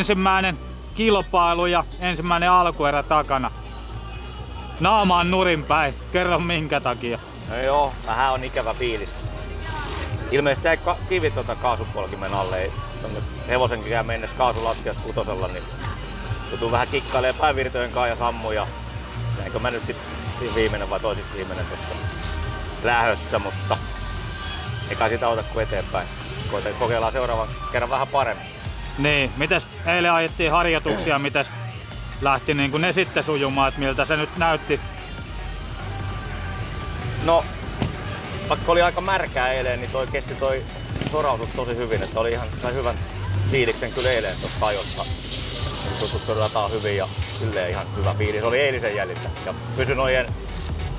ensimmäinen kilpailu ja ensimmäinen alkuerä takana. Naama on nurin päin. Kerro minkä takia. No joo, vähän on ikävä fiilis. Ilmeisesti jäi kivi kaasupolkimen alle. Ei hevosenkään mennessä kaasulattias kutosella, niin joutuu vähän kikkailemaan päävirtojen kanssa ja sammuja. Näinkö mä nyt sitten viimeinen vai toisista viimeinen tuossa lähössä, mutta eikä sitä auta kuin eteenpäin. Kokeillaan seuraavan kerran vähän paremmin. Niin, mitäs eilen ajettiin harjoituksia, mitäs lähti niin kuin ne sitten sujumaan, että miltä se nyt näytti? No, vaikka oli aika märkää eilen, niin kesti toi sorautus tosi hyvin, että oli sai hyvän fiiliksen kyllä eilen tuosta ajosta. Tuttu rataa hyvin ja silleen ihan hyvä fiilis oli eilisen jäljiltä. Ja pysyi noiden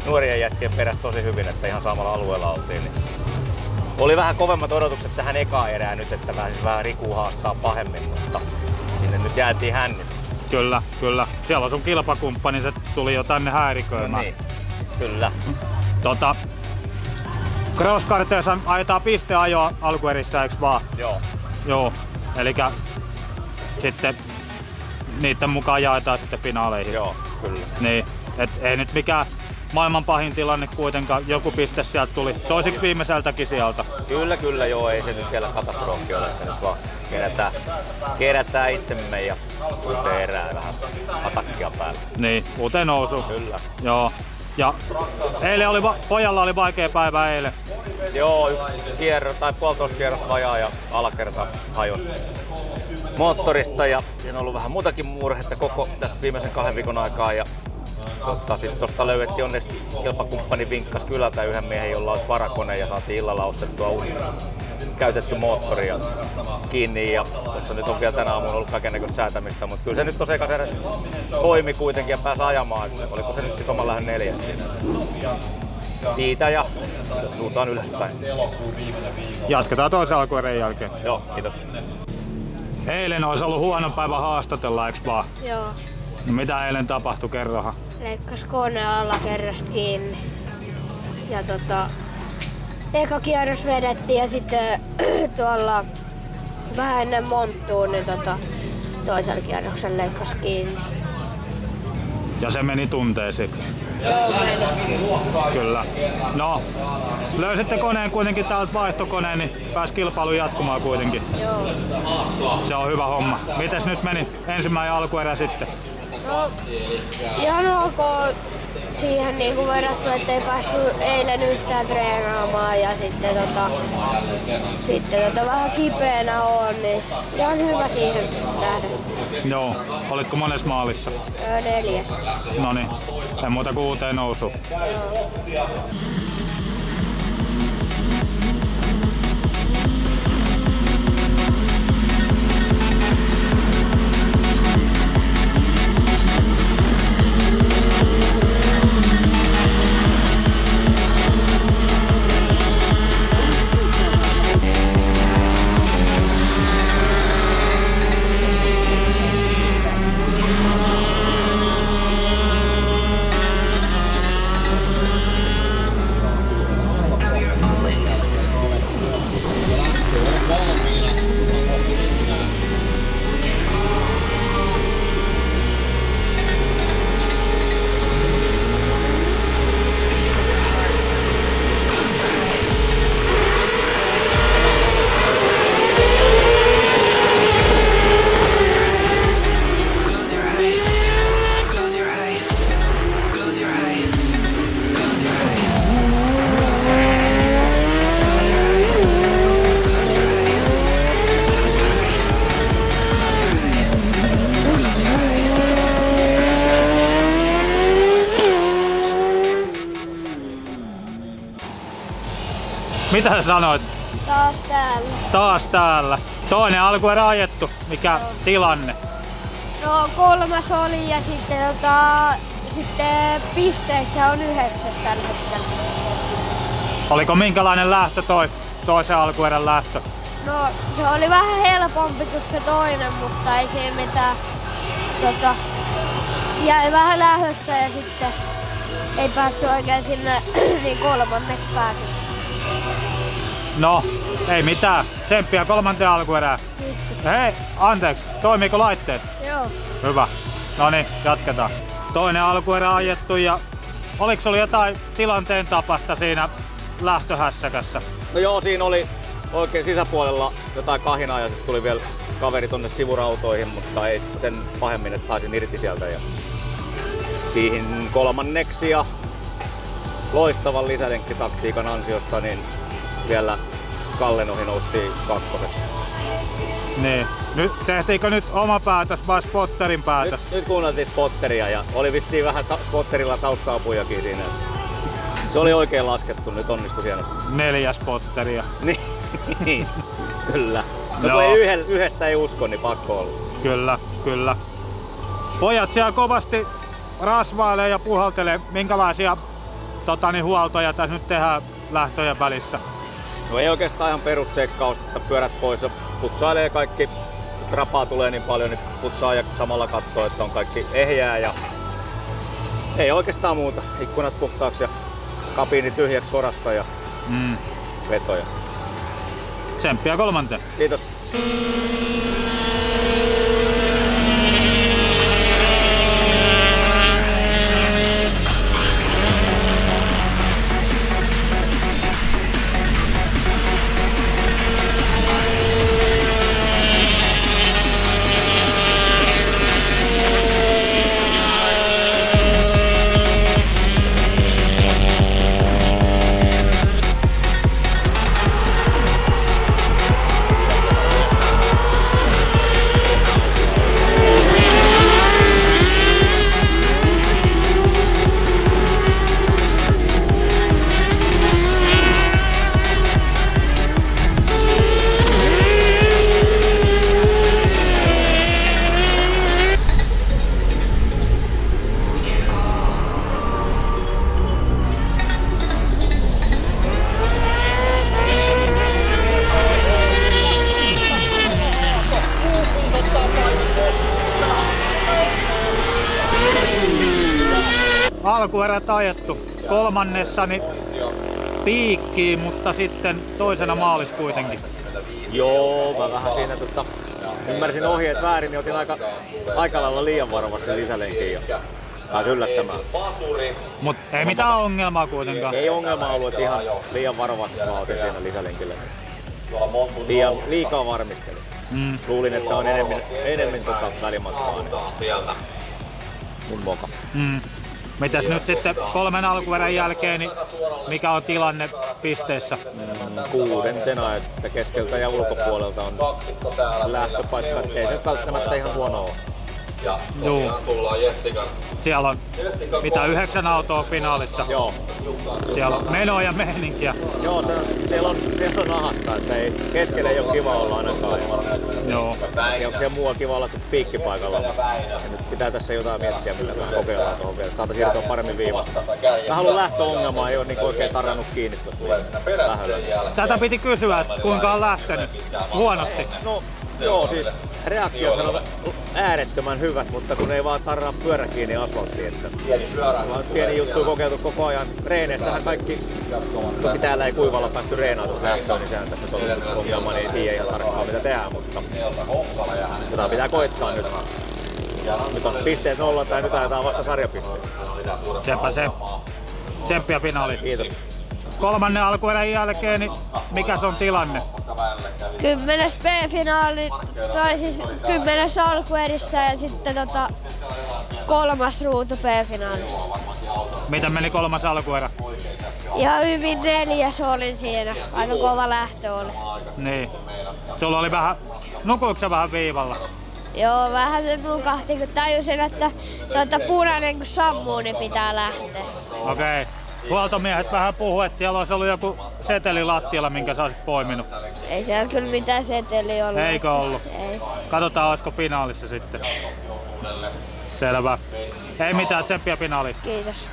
nuorien jätkien perässä tosi hyvin, että ihan samalla alueella oltiin. Niin oli vähän kovemmat odotukset tähän ekaan erään nyt, että vähän Riku haastaa pahemmin, mutta sinne nyt jäätiin hännin. Kyllä, kyllä. Siellä on sun kilpakumppani, se tuli jo tänne häiriköimään. No niin, kyllä. Crosskarteissa ajetaan pisteajoa alkuerissä, eiks vaan? Joo. Joo. Elikkä sitten niiden mukaan jaetaan sitten finaaleihin. Joo, kyllä. Niin, et ei nyt mikään maailman pahin tilanne kuitenkaan. Joku piste sieltä tuli toiseksi viimeiseltäkin sieltä. Kyllä joo, ei se nyt vielä katastrofi ole, että nyt vaan kerätään itsemme ja uuteen erään vähän atakkia päälle. Niin, uuteen nousuun. Kyllä. Joo. Ja eilen pojalla oli vaikea päivä eilen. Joo, yksi kierros tai puolitoista kierrosta vajaa ja alakerta hajosi moottorista ja siinä on ollut vähän muutakin murhetta koko tässä viimeisen 2 viikon aikaa. Ja sitten tuosta löydettiin onneksi kilpakumppani vinkkas kylältä yhden miehen, jolla olisi varakone ja saatiin illalla ostettua uusi käytetty moottori kiinni. Ja tuossa nyt on vielä tänä aamulla ollut kaikennäköistä säätämistä, mutta kyllä se nyt tosiaan edes toimi kuitenkin ja pääsi ajamaan. Oliko se nyt sitoman lähden 4 siinä? Siitä ja suuntaan ylöspäin. Jatketaan toisen alkuerän jälkeen. Joo, kiitos. Eilen olisi ollut huono päivä haastatella, eiks vaan? Joo. No mitä eilen tapahtui, kerrohan? Leikkas kone alakerrasta kiinni. Ja eka kierros vedettiin ja sitten tuolla vähän ennen monttuun niin toisella kierroksella leikkas kiinni. Ja se meni tunteisiin. Joo, meni. Kyllä. No, löysitte koneen kuitenkin täältä vaihtokoneen, niin pääsi kilpailun jatkumaan kuitenkin. Joo. Se on hyvä homma. Mites nyt meni ensimmäinen alkuerä sitten? No, ihan ok siihen niinku verrattu, ettei päässyt eilen yhtään treenaamaan ja sitten vähän kipeänä on, niin ihan hyvä siihen nähdä. Joo. Olitko monessa maalissa? 4. Noniin. Ei muuta kuin uuteen nousuun. Joo. Mitä sä sanoit? Taas täällä. Taas täällä. Toinen alkuerä ajettu. Mikä tilanne? No 3 oli ja sitten pisteissä on 9 tällä hetkellä. Oliko minkälainen lähtö toisen alkuerän lähtö? No se oli vähän helpompi kuin se toinen, mutta ei siinä mitään. Jäi vähän lähdöstä ja sitten ei päässyt oikein sinne niin 3. pääsi. No, ei mitään. Tsemppiä 3. alkuerään. Kiitos. Hei, anteeksi, toimiiko laitteet? Joo. Hyvä. No niin, jatketaan. Toinen alkuerä ajettu ja oliko sulla jotain tilanteen tapasta siinä lähtöhässäkässä? No joo, siinä oli oikein sisäpuolella jotain kahinaa ja sitten tuli vielä kaveri tonne sivurautoihin, mutta ei sen pahemmin, että taisin irti sieltä. Ja siihen kolmanneksi ja loistavan lisälenkkitaktiikan ansiosta niin vielä Kallen ohi noustiin kakkoseksi. Niin. Tehtiinkö nyt oma päätös vai spotterin päätös? Nyt kuunneltiin spotteria ja oli vissiin vähän spotterilla tausta-apujakin siinä. Se oli oikein laskettu, nyt onnistui hienosti. 4 spotteria. Niin, kyllä. No Joo. kun ei yhdestä ei usko, niin pakko olla. Kyllä, kyllä. Pojat siellä kovasti rasvailee ja puhaltelee. Minkälaisia huoltoja tässä nyt tehdään lähtöjen välissä? No ei oikeastaan ihan perustsekkausta, että pyörät pois ja putsailee kaikki. Kun rapaa tulee niin paljon, niin putsaa ja samalla katsoo, että on kaikki ehjää ja ei oikeastaan muuta. Ikkunat puhtaaksi ja kabiini tyhjäksi sorasta ja vetoja. Tsemppiä kolmanteen. Kiitos. Alkuerät ajettu. Kolmannessani piikkiin, mutta sitten toisena maalis kuitenkin. Joo, mä vähän siinä ymmärsin ohjeet väärin, niin otin aika lailla liian varovasti lisälenkin ja pääsi yllättämään. Mut ei mitään ongelmaa kuitenkaan. Ei ongelma ollut, että ihan liian varovasti mä otin siinä lisälenkillä. Liikaa varmistelin. Luulin, että on enemmän välimatkaa. Mun moka. Mitäs nyt sitten 3 alkuerän jälkeen, niin mikä on tilanne pisteissä? Kuudentena, että keskeltä ja ulkopuolelta on lähtöpaikka. Ei se välttämättä ihan huono ole. Juu. Siellä on mitä 9 autoa finaalissa. Joo. Siellä on menoa ja meininkiä. Joo, siellä on ahasta, että ei, keskellä ei ole kiva olla ainakaan. Joo. Ei onko siellä muualla kiva olla kuin piikkipaikalla. Ja nyt pitää tässä jotain miettiä, millä vähän kokeillaan tuohon vielä. Saataisiin siirtyä paremmin viivasta. Mä haluan lähtöongelmaa, ei ole niin oikein tarrannut kiinni tuossa lähdöllä. Tätä piti kysyä, että kuinka on lähtenyt. Huonosti. No, joo, siis reaktiot on äärettömän hyvät, mutta kun ei vaan tarraa pyörä kiinni asfalttiin. Että pieni juttu kokeiltu koko ajan. Reeneissähän kaikki, toki täällä ei kuivalla päästy reenautu lähtöön, niin sehän tässä totutusongelma, niin ei tiedä ihan tarkkaan mitä tehdään, mutta jotain pitää koittaa nyt. Nyt on pisteet 0 tai nyt ajetaan vasta sarjapisteet. Sepä se. Tsemppiä finaali. Kiitos. 3. alkuerän jälkeen, niin mikä se on tilanne? 10. B-finaali, tai siis 10. alkuerissä ja sitten 3. ruutu B-finaalissa. Miten meni 3. alkuerä? Ja hyvin 4. olin siinä, aika kova lähtö oli. Niin. Sulla oli nukuiko sä vähän viivalla? Joo, vähän se nukahti, kun tajusin, että punainen kun sammuu, niin pitää lähteä. Okei. Huoltomiehet vähän puhuu, että siellä olisi ollut joku seteli lattialla, minkä sä olisit poiminut. Ei siellä kyllä mitään seteliä ollut. Eikö ollut? Ei. Katsotaan, olisiko finaalissa sitten. Selvä. Ei mitään, tsemppiä finaaliin. Kiitos.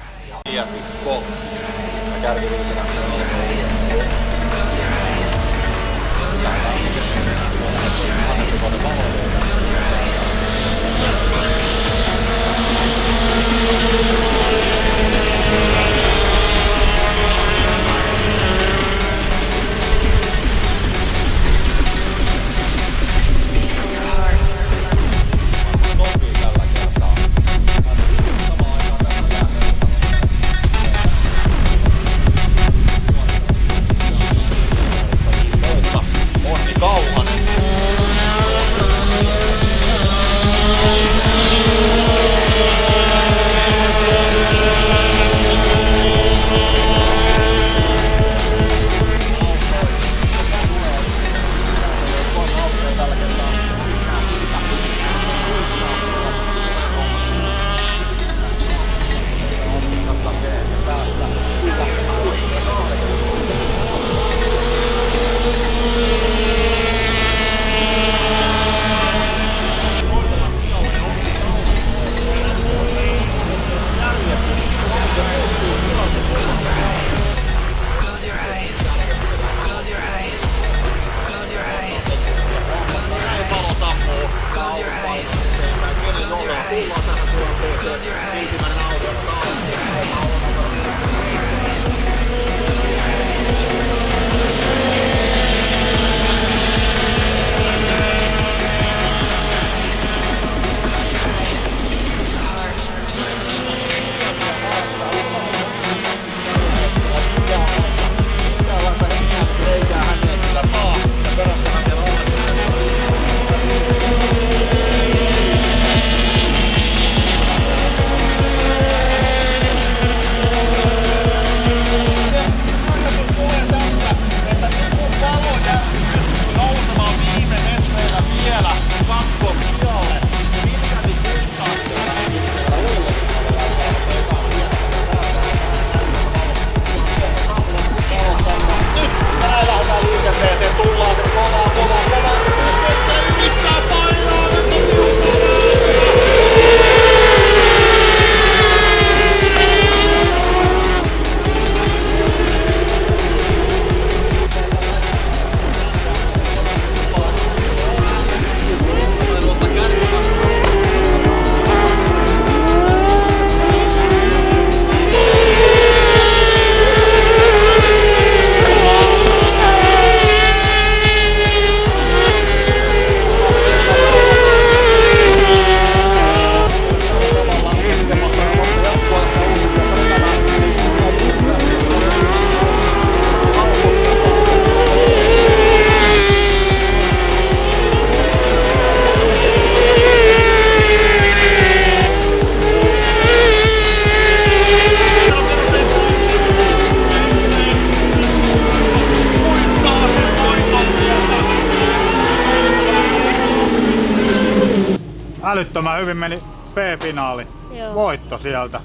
Älyttömän hyvin meni B-finaali. Joo. Voitto sieltä.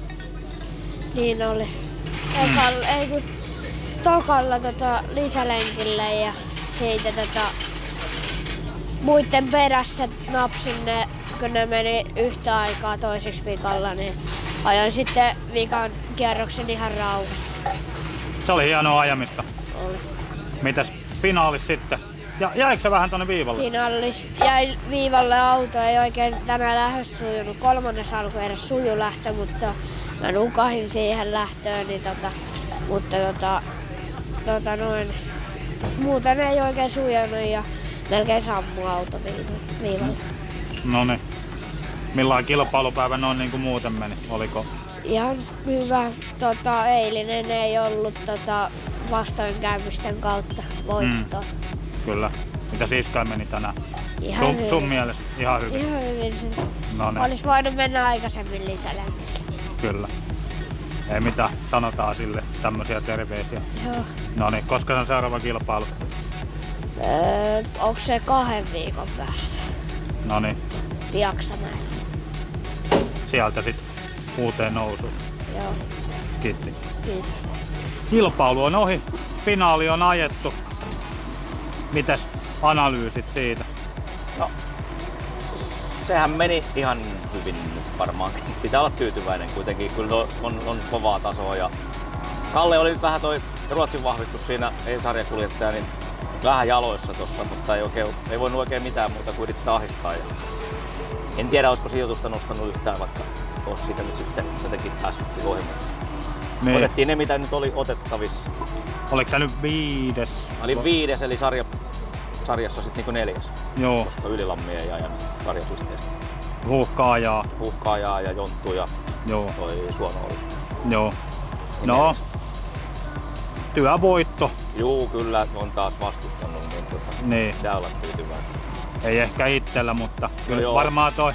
Niin oli. Ei kun tokalla lisälenkillä ja siitä muitten perässä napsin ne, kun ne meni yhtä aikaa toiseksi vikalla, niin ajoin sitten vikan kierroksen ihan rauhassa. Se oli hienoa ajamista. Oli. Mitäs finaalis sitten? Ja jäikö se vähän tonne viivalle? Finaalis jäi viivalle auto, ei oikein tänään lähdössä sujunut. Kolmannes alkoi edes suju lähtö, mutta mä nukahin siihen lähtöön, niin muuten ei oikein sujunut ja melkein sammui auto viivalle. Noniin. Millainen kilpailupäivä noin niin kuin muuten meni? Oliko? Ihan hyvä. Eilinen ei ollut vastoinkäymisten kautta voittoa. Kyllä. Mitä Iskay meni tänään? Ihan hyvin. Sun mielestä ihan hyvin? Ihan hyvin se. Noniin. Olisi voinut mennä aikaisemmin lisälenkille. Kyllä. Ei mitään, sanotaan sille tämmöisiä terveisiä. Joo. Noniin, koska se on seuraava kilpailu? Onko se 2 viikon päästä? Noniin. Piaksamäellä. Sieltä sit uuteen nousuun. Joo. Kiitti. Kiitos. Kilpailu on ohi. Finaali on ajettu. Mitäs analyysit siitä? No, sehän meni ihan hyvin varmaan. Pitää olla tyytyväinen kuitenkin, kyllä on kovaa tasoa. Ja Kalle oli nyt vähän toi Ruotsin vahvistus siinä, ei sarjakuljettaja, niin vähän jaloissa tossa, mutta ei voinut oikein mitään muuta kuin yrittää ahdistaa. Ja en tiedä, olisiko sijoitusta nostanut yhtään, vaikka olisi siitä nyt sitten jotenkin päässytkin ohi. Niin. Otettiin ne, mitä nyt oli otettavissa. Oliko sä nyt 5? Mä olin 5, eli sarjassa sitten niin 4. Joo. Koska Ylilammia ei ajanut sarjapisteestä. Huuhkaajaa. Huuhkaajaa ja Jonttu ja Joo. toi Suomi oli. Joo. No. Työvoitto. Juu, kyllä on taas vastustanut, niin Niin. pitää olla tyytyväinen. Ei ehkä itsellä, mutta kyllä joo. varmaan toi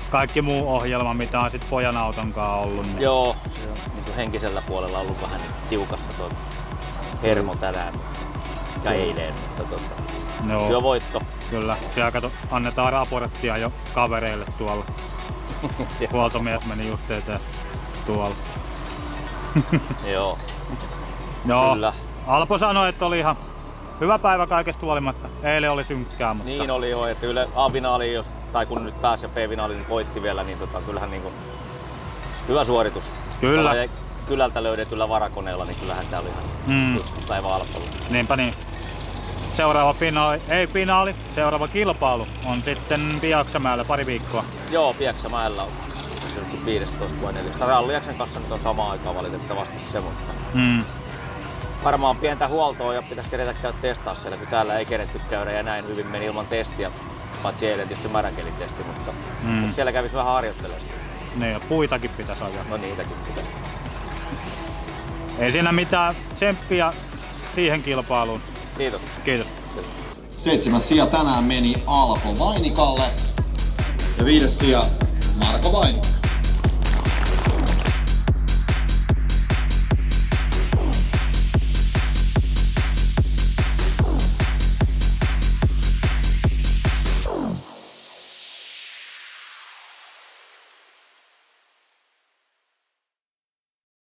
kaikki muu ohjelma, mitä on sit pojan auton kanssa ollut. Niin. Joo, se on niin henkisellä puolella ollut vähän tiukassa tuo hermo tänään ja eilen, mutta Joo. työvoitto. Kyllä, siellä annetaan raporttia jo kavereille tuolla. Huoltomies meni just eteen tuolla. Joo, Joo. kyllä. Alpo sanoi, että oli ihan hyvä päivä kaikesta huolimatta. Eilen oli synkkää, mutta... Niin oli jo, että A-finaali, tai kun nyt pääsi ja B-finaali niin voitti vielä, niin kyllähän niin kuin hyvä suoritus. Kyllä. Kylältä löydetyllä varakoneella, niin kyllähän tää oli ihan päivä Alpolla. Niinpä niin. Seuraava seuraava kilpailu on sitten Piaksamäellä pari viikkoa. Joo, Piaksamäellä on se on se 15 vai 4. Ralliaksen kanssa nyt on samaan aikaan valitettavasti se, mutta varmaan pientä huoltoa ja pitäisi kerätä käydä testaa siellä, kun täällä ei keretty käydä ja näin hyvin meni ilman testiä. Paitsi eilen tietysti se märänkelin testi, mutta jos siellä kävisi vähän harjoittelemaan. Niin, ja puitakin pitäisi ajaa. No niitäkin pitäisi. Ei siinä mitään, tsemppiä siihen kilpailuun. Kiitos. Kiitos. 7. sija tänään meni Alpo Vainikalle ja 5. sija Marko Vaini.